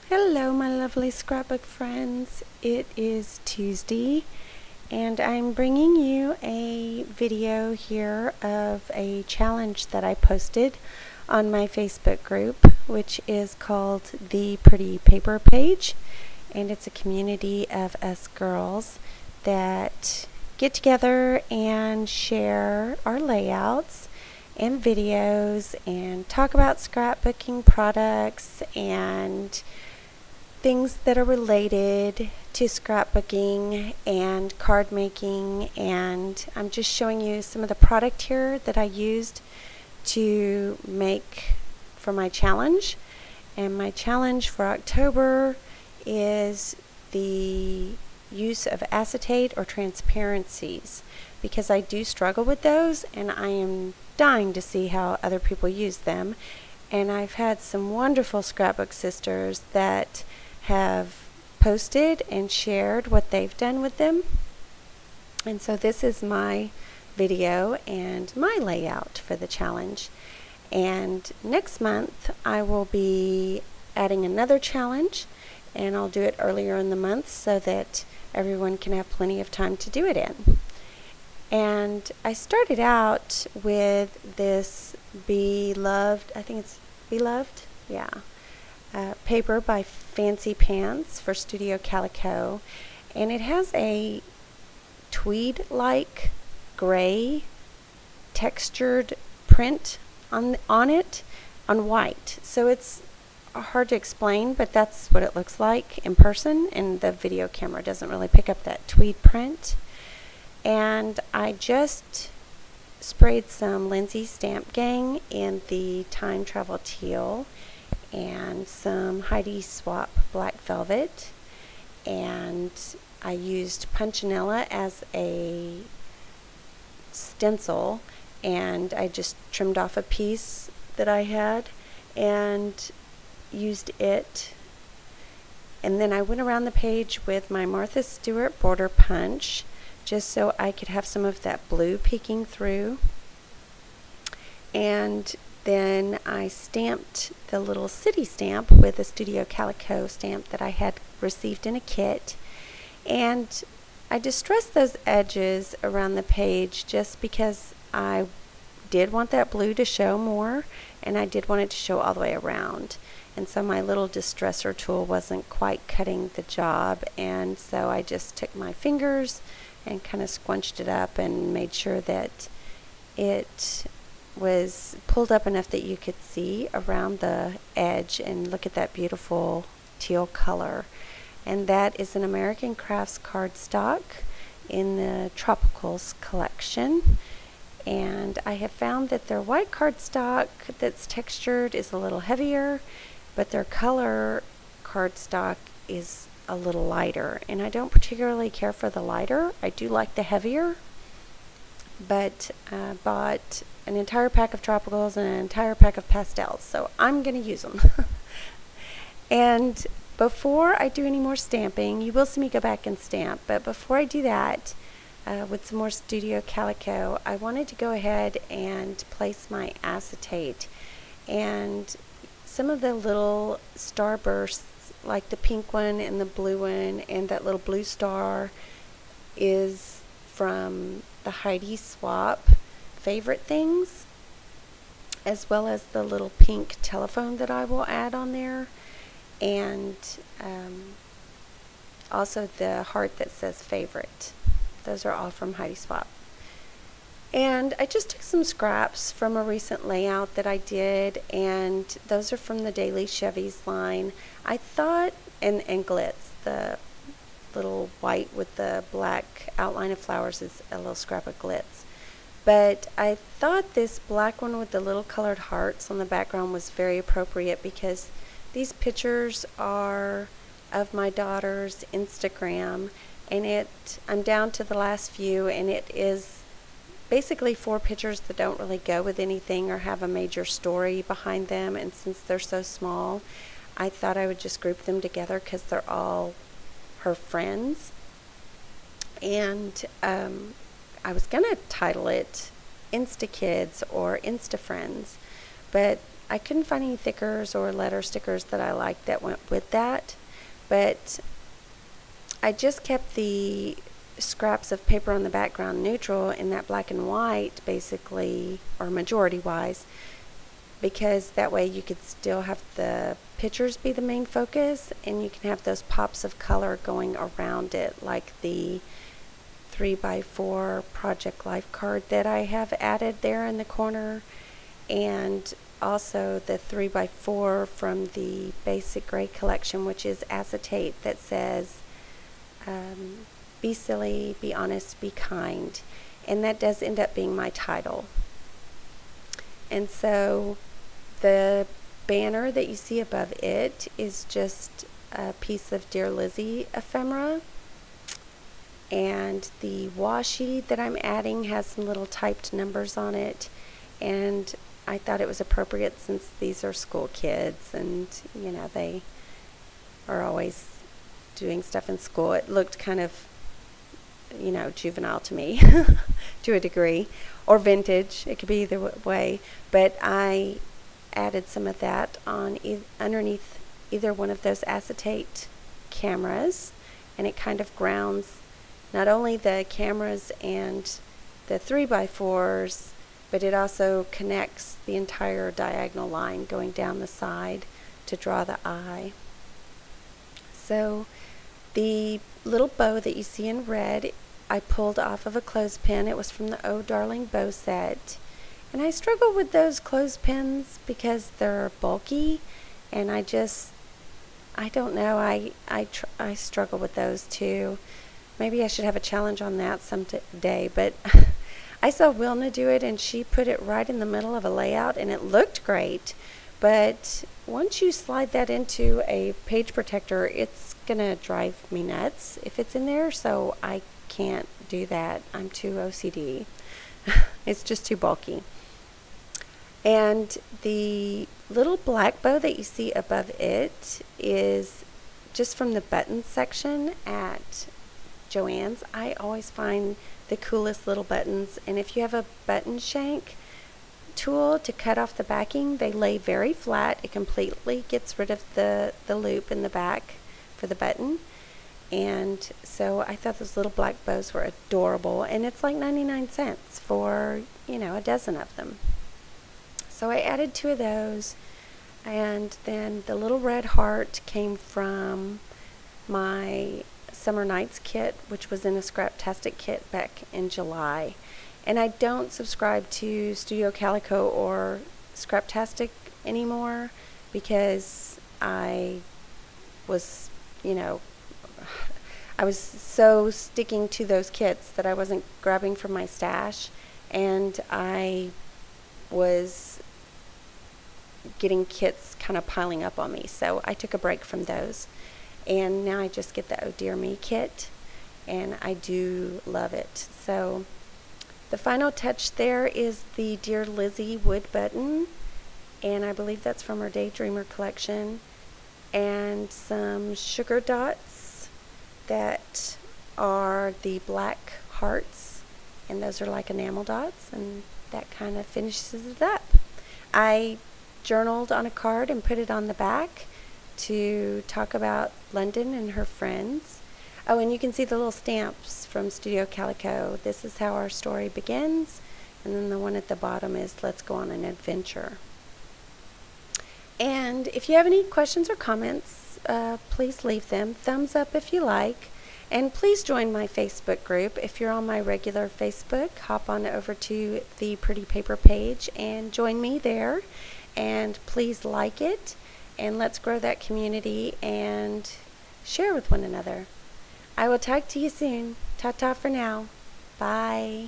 Hello, my lovely scrapbook friends. It is Tuesday, and I'm bringing you a video here of a challenge that I posted on my Facebook group, which is called The Pretty Paper Page, and it's a community of us girls that get together and share our layouts and videos and talk about scrapbooking products and things that are related to scrapbooking and card making, and I'm just showing you some of the product here that I used to make for my challenge. And my challenge for October is the use of acetate or transparencies, because I do struggle with those and I am dying to see how other people use them. And I've had some wonderful scrapbook sisters that have posted and shared what they've done with them. And so this is my video and my layout for the challenge. And next month I will be adding another challenge, and I'll do it earlier in the month so that everyone can have plenty of time to do it in. And I started out with this Beloved, I think it's Beloved, yeah, paper by Fancy Pants for Studio Calico, and it has a tweed-like gray textured print on it on white. So it's hard to explain, but that's what it looks like in person, and the video camera doesn't really pick up that tweed print. And I just sprayed some Lindsay Stamp Gang in the Time Travel Teal and some Heidi Swap Black Velvet, and I used Punchinella as a stencil, and I just trimmed off a piece that I had and used it. And then I went around the page with my Martha Stewart border punch just so I could have some of that blue peeking through. And then I stamped the little city stamp with a Studio Calico stamp that I had received in a kit. And I distressed those edges around the page just because I did want that blue to show more, and I did want it to show all the way around. And so my little distresser tool wasn't quite cutting the job, and so I just took my fingers and kind of squunched it up and made sure that it was pulled up enough that you could see around the edge. And look at that beautiful teal color. And that is an American Crafts cardstock in the Tropicals collection. And I have found that their white cardstock that's textured is a little heavier, but their color cardstock is a little lighter, and I don't particularly care for the lighter. I do like the heavier, but I bought an entire pack of Tropicals and an entire pack of pastels, so I'm going to use them. And before I do any more stamping, you will see me go back and stamp, but before I do that, with some more Studio Calico, I wanted to go ahead and place my acetate. And some of the little starbursts, like the pink one and the blue one and that little blue star, is from the Heidi Swap Favorite Things, as well as the little pink telephone that I will add on there, and also the heart that says favorite. Those are all from Heidi Swap. And I just took some scraps from a recent layout that I did, and those are from the Daily Chevy's line. I thought, and glitz, the little white with the black outline of flowers is a little scrap of glitz. But I thought this black one with the little colored hearts on the background was very appropriate, because these pictures are of my daughter's Instagram, and I'm down to the last few, and it is basically 4 pictures that don't really go with anything or have a major story behind them. And since they're so small, I thought I would just group them together because they're all her friends. And I was going to title it Insta Kids or Insta Friends, but I couldn't find any thickers or letter stickers that I liked that went with that, but I just kept the scraps of paper on the background neutral in that black and white, basically, or majority wise, because that way you could still have the pictures be the main focus, and you can have those pops of color going around it, like the 3x4 Project Life card that I have added there in the corner, and also the 3x4 from the Basic Gray collection, which is acetate, that says be silly, be honest, be kind, and that does end up being my title. And so the banner that you see above it is just a piece of Dear Lizzie ephemera, and the washi that I'm adding has some little typed numbers on it, and I thought it was appropriate since these are school kids and you know they are always doing stuff in school. It looked kind of, you know, juvenile to me to a degree, or vintage. It could be either way, but I added some of that on underneath either one of those acetate cameras, and it kind of grounds not only the cameras and the 3x4s, but it also connects the entire diagonal line going down the side to draw the eye. So the little bow that you see in red, I pulled off of a clothespin. It was from the Oh Darling bow set. And I struggle with those clothespins because they're bulky, and I don't know, I struggle with those too. Maybe I should have a challenge on that someday, but I saw Wilna do it, and she put it right in the middle of a layout, and it looked great. But once you slide that into a page protector, it's gonna drive me nuts if it's in there, so I can't do that. I'm too OCD. It's just too bulky. And the little black bow that you see above it is just from the buttons section at Joann's. I always find the coolest little buttons, and if you have a button shank tool to cut off the backing, they lay very flat. It completely gets rid of the loop in the back for the button, and so I thought those little black bows were adorable, and it's like 99 cents for, you know, a dozen of them. So I added 2 of those, and then the little red heart came from my Summer Nights kit, which was in a Scraptastic kit back in July. And I don't subscribe to Studio Calico or Scraptastic anymore because I was, you know, I was so sticking to those kits that I wasn't grabbing from my stash, and I was getting kits kind of piling up on me, so I took a break from those. And now I just get the Oh Dear Me kit, and I do love it. So the final touch there is the Dear Lizzie wood button, and I believe that's from her Daydreamer collection, and some sugar dots that are the black hearts, and those are like enamel dots, and that kind of finishes it up. I journaled on a card and put it on the back to talk about London and her friends. Oh, and you can see the little stamps from Studio Calico. This is how our story begins, and then the one at the bottom is let's go on an adventure. And if you have any questions or comments, please leave them. Thumbs up if you like, and please join my Facebook group. If you're on my regular Facebook, hop on over to the Pretty Paper page and join me there, and please like it. And let's grow that community and share with one another. I will talk to you soon. Ta-ta for now. Bye.